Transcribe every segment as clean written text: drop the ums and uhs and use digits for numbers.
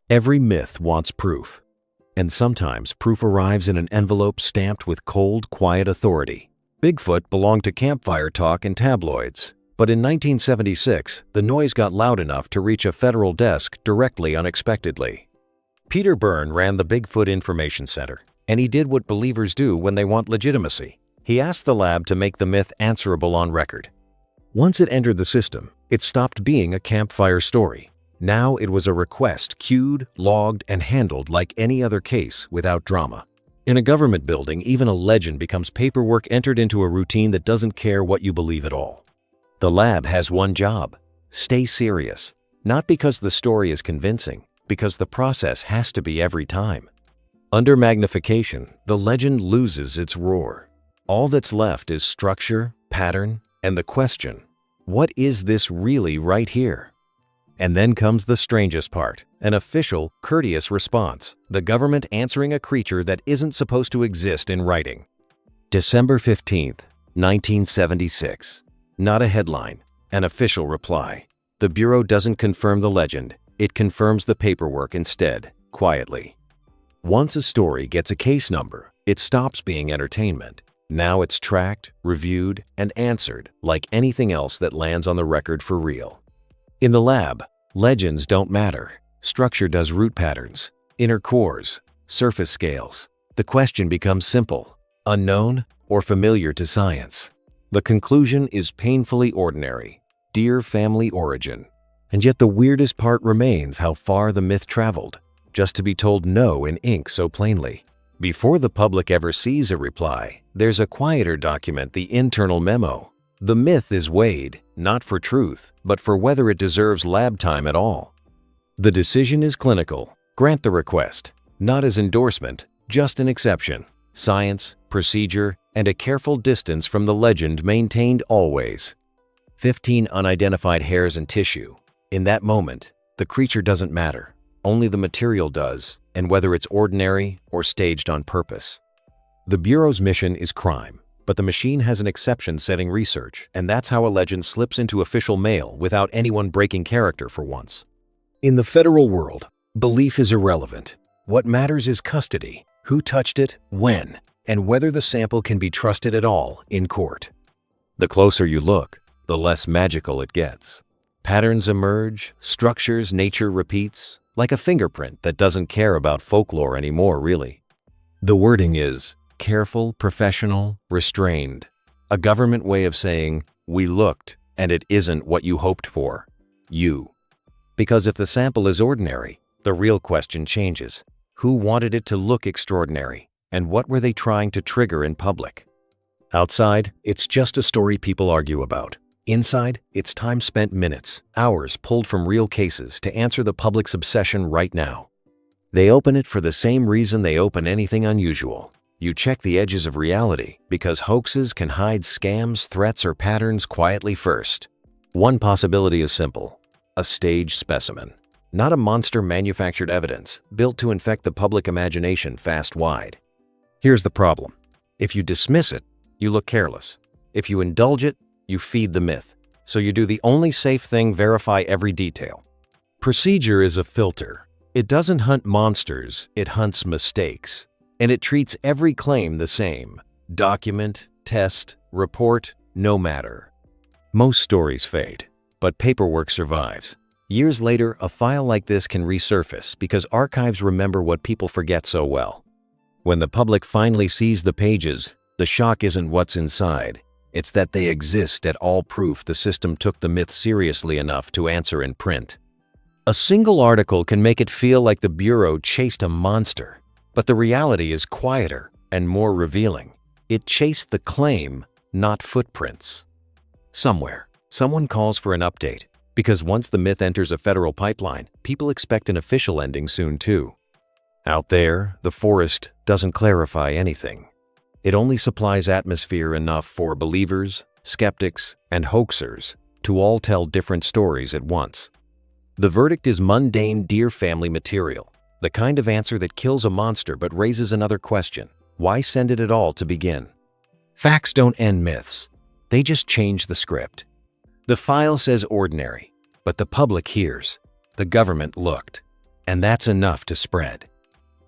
Every myth wants proof, and sometimes proof arrives in an envelope stamped with cold, quiet authority. Bigfoot belonged to campfire talk and tabloids, but in 1976, the noise got loud enough to reach a federal desk directly unexpectedly. Peter Byrne ran the Bigfoot Information Center, and he did what believers do when they want legitimacy. He asked the lab to make the myth answerable on record. Once it entered the system, it stopped being a campfire story. Now it was a request queued, logged, and handled like any other case without drama. In a government building, even a legend becomes paperwork entered into a routine that doesn't care what you believe at all. The lab has one job: stay serious. Not because the story is convincing, because the process has to be every time. Under magnification, the legend loses its roar. All that's left is structure, pattern, and the question, what is this really right here? And then comes the strangest part, an official, courteous response, the government answering a creature that isn't supposed to exist in writing. December 15th, 1976. Not a headline, an official reply. The Bureau doesn't confirm the legend, it confirms the paperwork instead, quietly. Once a story gets a case number, it stops being entertainment. Now it's tracked, reviewed, and answered like anything else that lands on the record for real. In the lab, legends don't matter. Structure does root patterns, inner cores, surface scales. The question becomes simple: unknown or familiar to science? The conclusion is painfully ordinary: dear family origin. And yet the weirdest part remains how far the myth traveled, just to be told no in ink so plainly. Before the public ever sees a reply, there's a quieter document, the internal memo. The myth is weighed, not for truth, but for whether it deserves lab time at all. The decision is clinical. Grant the request, not as endorsement, just an exception. Science, procedure, and a careful distance from the legend maintained always. 15 unidentified hairs and tissue. In that moment, the creature doesn't matter. Only the material does, and whether it's ordinary or staged on purpose. The Bureau's mission is crime, but the machine has an exception-setting research, and that's how a legend slips into official mail without anyone breaking character for once. In the federal world, belief is irrelevant. What matters is custody, who touched it, when, and whether the sample can be trusted at all in court. The closer you look, the less magical it gets. Patterns emerge, structures nature repeats, like a fingerprint that doesn't care about folklore anymore, really. The wording is careful, professional, restrained. A government way of saying, we looked, and it isn't what you hoped for. You. Because if the sample is ordinary, the real question changes. Who wanted it to look extraordinary, and what were they trying to trigger in public? Outside, it's just a story people argue about. Inside, it's time spent, minutes, hours pulled from real cases to answer the public's obsession right now. They open it for the same reason they open anything unusual. You check the edges of reality because hoaxes can hide scams, threats, or patterns quietly first. One possibility is simple: a staged specimen. Not a monster manufactured evidence built to infect the public imagination fast-wide. Here's the problem. If you dismiss it, you look careless. If you indulge it, you feed the myth. So you do the only safe thing: verify every detail. Procedure is a filter. It doesn't hunt monsters, it hunts mistakes. And it treats every claim the same. Document, test, report, no matter. Most stories fade, but paperwork survives. Years later, a file like this can resurface because archives remember what people forget so well. When the public finally sees the pages, the shock isn't what's inside. It's that they exist at all, proof the system took the myth seriously enough to answer in print. A single article can make it feel like the Bureau chased a monster, but the reality is quieter and more revealing. It chased the claim, not footprints. Somewhere, someone calls for an update, because once the myth enters a federal pipeline, people expect an official ending soon too. Out there, the forest doesn't clarify anything. It only supplies atmosphere enough for believers, skeptics, and hoaxers to all tell different stories at once. The verdict is mundane dear family material, the kind of answer that kills a monster but raises another question: why send it at all to begin? Facts don't end myths. They just change the script. The file says ordinary, but the public hears. The government looked. and that's enough to spread.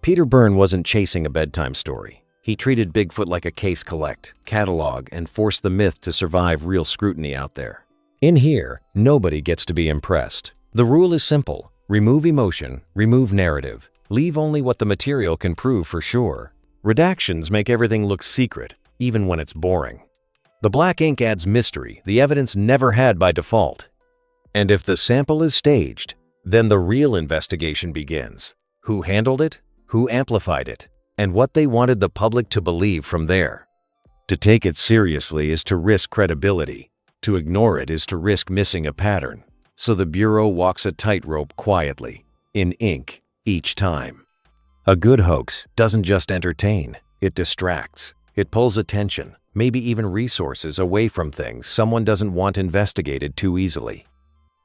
Peter Byrne wasn't chasing a bedtime story. He treated Bigfoot like a case collect, catalog, and forced the myth to survive real scrutiny out there. In here, nobody gets to be impressed. The rule is simple: remove emotion, remove narrative, leave only what the material can prove for sure. Redactions make everything look secret, even when it's boring. The black ink adds mystery the evidence never had by default. And if the sample is staged, then the real investigation begins. Who handled it? Who amplified it? And what they wanted the public to believe from there. To take it seriously is to risk credibility. To ignore it is to risk missing a pattern. So the Bureau walks a tightrope quietly, in ink, each time. A good hoax doesn't just entertain, it distracts. It pulls attention, maybe even resources, away from things someone doesn't want investigated too easily.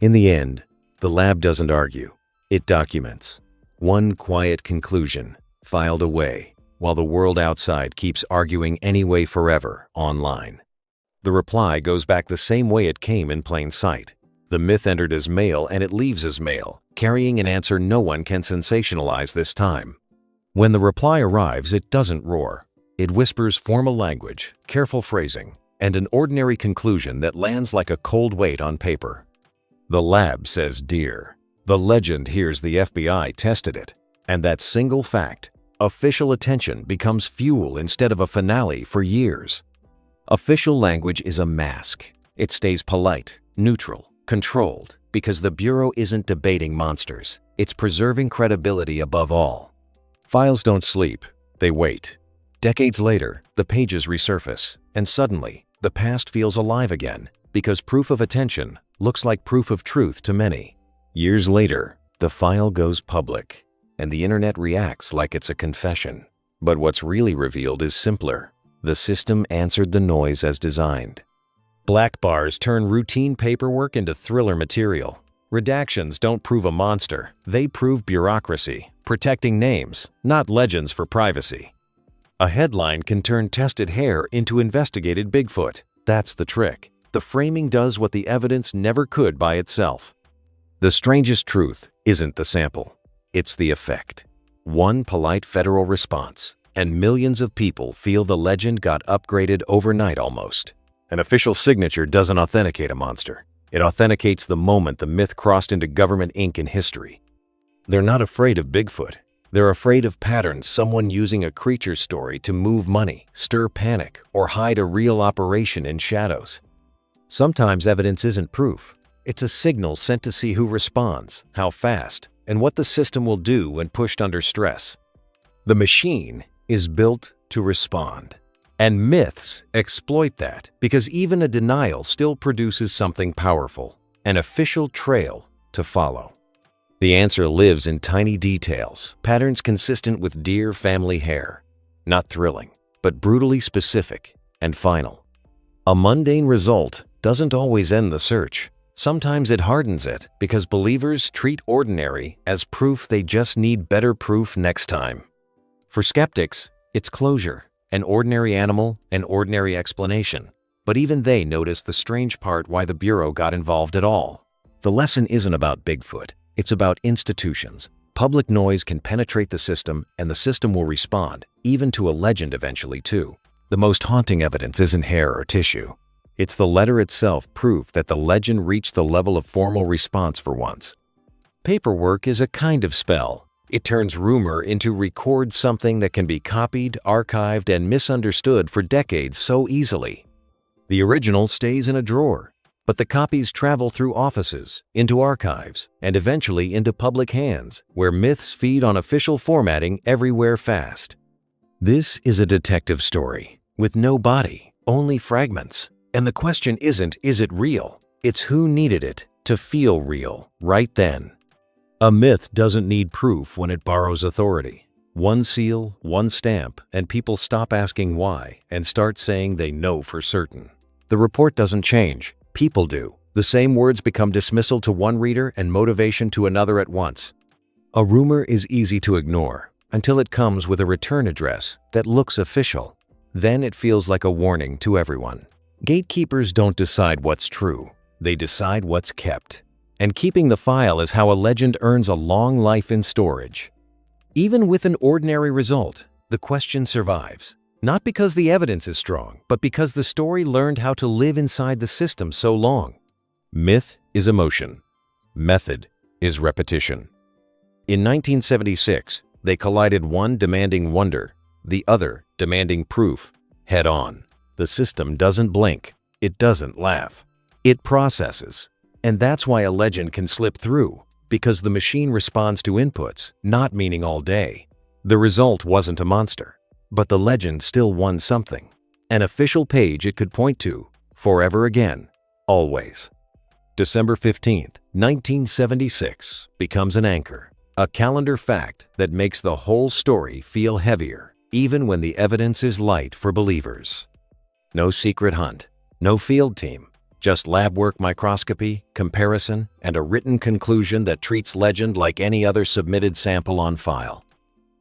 In the end, the lab doesn't argue, it documents. One quiet conclusion, filed away, while the world outside keeps arguing anyway forever online. The reply goes back the same way it came, in plain sight. The myth entered as mail and it leaves as mail, carrying an answer no one can sensationalize this time. When the reply arrives, it doesn't roar. It whispers formal language, careful phrasing, and an ordinary conclusion that lands like a cold weight on paper. The lab says deer. The legend hears the FBI tested it. And that single fact, official attention, becomes fuel instead of a finale for years. Official language is a mask. It stays polite, neutral, controlled, because the Bureau isn't debating monsters. It's preserving credibility above all. Files don't sleep, they wait. Decades later, the pages resurface, and suddenly, the past feels alive again, because proof of attention looks like proof of truth to many. Years later, the file goes public, and the internet reacts like it's a confession. But what's really revealed is simpler. The system answered the noise as designed. Black bars turn routine paperwork into thriller material. Redactions don't prove a monster, they prove bureaucracy, protecting names, not legends for privacy. A headline can turn tested hair into investigated Bigfoot. That's the trick. The framing does what the evidence never could by itself. The strangest truth isn't the sample, it's the effect. One polite federal response, and millions of people feel the legend got upgraded overnight almost. An official signature doesn't authenticate a monster. It authenticates the moment the myth crossed into government ink in history. They're not afraid of Bigfoot. They're afraid of patterns, someone using a creature story to move money, stir panic, or hide a real operation in shadows. Sometimes evidence isn't proof. It's a signal sent to see who responds, how fast, and what the system will do when pushed under stress. The machine is built to respond. And myths exploit that because even a denial still produces something powerful, an official trail to follow. The answer lives in tiny details, patterns consistent with deer family hair. Not thrilling, but brutally specific and final. A mundane result doesn't always end the search. Sometimes it hardens it because believers treat ordinary as proof they just need better proof next time. For skeptics, it's closure, an ordinary animal, an ordinary explanation. But even they notice the strange part: why the Bureau got involved at all. The lesson isn't about Bigfoot, it's about institutions. Public noise can penetrate the system, and the system will respond, even to a legend eventually too. The most haunting evidence isn't hair or tissue. It's the letter itself, proof that the legend reached the level of formal response for once. Paperwork is a kind of spell. It turns rumor into record something that can be copied, archived, and misunderstood for decades so easily. The original stays in a drawer, but the copies travel through offices, into archives, and eventually into public hands, where myths feed on official formatting everywhere fast. This is a detective story, with no body, only fragments. And the question isn't, is it real? It's who needed it to feel real right then. A myth doesn't need proof when it borrows authority. One seal, one stamp, and people stop asking why and start saying they know for certain. The report doesn't change, people do. The same words become dismissal to one reader and motivation to another at once. A rumor is easy to ignore until it comes with a return address that looks official. Then it feels like a warning to everyone. Gatekeepers don't decide what's true, they decide what's kept. And keeping the file is how a legend earns a long life in storage. Even with an ordinary result, the question survives. Not because the evidence is strong, but because the story learned how to live inside the system so long. Myth is emotion. Method is repetition. In 1976, they collided, one demanding wonder, the other demanding proof, head on. The system doesn't blink. It doesn't laugh. It processes. And that's why a legend can slip through, because the machine responds to inputs, not meaning all day. The result wasn't a monster, but the legend still won something. An official page it could point to, forever again, always. December 15th, 1976 becomes an anchor, a calendar fact that makes the whole story feel heavier, even when the evidence is light for believers. No secret hunt, no field team, just lab work, microscopy, comparison, and a written conclusion that treats legend like any other submitted sample on file.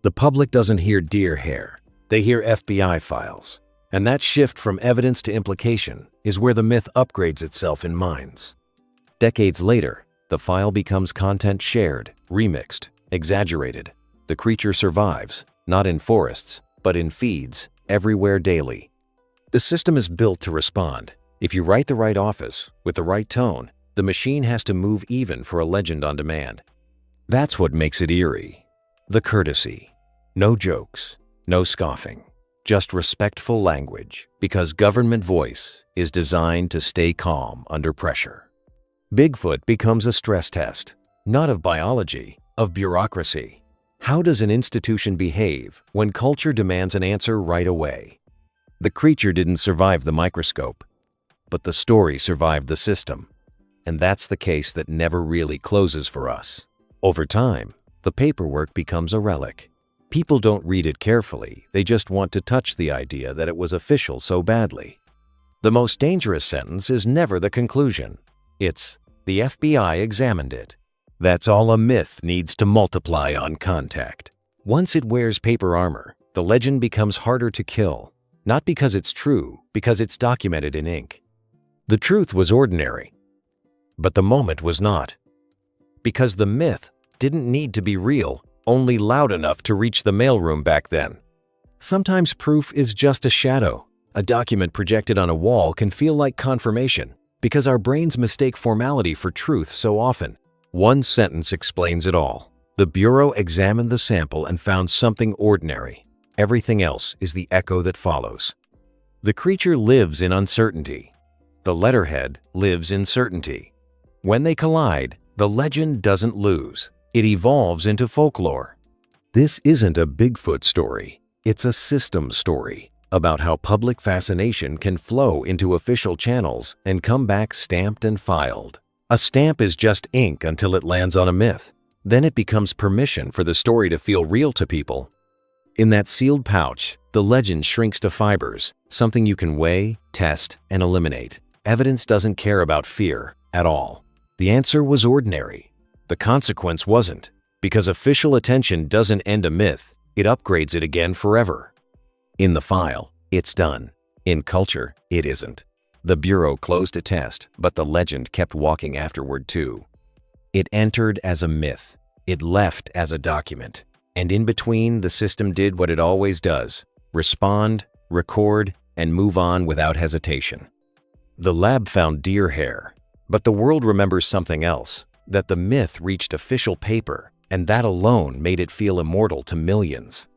The public doesn't hear deer hair, they hear FBI files. And that shift from evidence to implication is where the myth upgrades itself in minds. Decades later, the file becomes content shared, remixed, exaggerated. The creature survives, not in forests, but in feeds, everywhere daily. The system is built to respond. If you write the right office, with the right tone, the machine has to move even for a legend on demand. That's what makes it eerie. The courtesy. No jokes, no scoffing. Just respectful language, because government voice is designed to stay calm under pressure. Bigfoot becomes a stress test, not of biology, of bureaucracy. How does an institution behave when culture demands an answer right away? The creature didn't survive the microscope, but the story survived the system. And that's the case that never really closes for us. Over time, the paperwork becomes a relic. People don't read it carefully, they just want to touch the idea that it was official so badly. The most dangerous sentence is never the conclusion. It's, the FBI examined it. That's all a myth needs to multiply on contact. Once it wears paper armor, the legend becomes harder to kill. Not because it's true, because it's documented in ink. The truth was ordinary, but the moment was not. Because the myth didn't need to be real, only loud enough to reach the mailroom back then. Sometimes proof is just a shadow. A document projected on a wall can feel like confirmation, because our brains mistake formality for truth so often. One sentence explains it all. The Bureau examined the sample and found something ordinary. Everything else is the echo that follows. The creature lives in uncertainty. The letterhead lives in certainty. When they collide, the legend doesn't lose. It evolves into folklore. This isn't a Bigfoot story. It's a system story about how public fascination can flow into official channels and come back stamped and filed. A stamp is just ink until it lands on a myth. Then it becomes permission for the story to feel real to people. In that sealed pouch, the legend shrinks to fibers, something you can weigh, test, and eliminate. Evidence doesn't care about fear at all. The answer was ordinary. The consequence wasn't, because official attention doesn't end a myth, it upgrades it again forever. In the file, it's done. In culture, it isn't. The Bureau closed a test, but the legend kept walking afterward too. It entered as a myth. It left as a document. And in between, the system did what it always does: respond, record, and move on without hesitation. The lab found deer hair, but the world remembers something else, that the myth reached official paper, and that alone made it feel immortal to millions.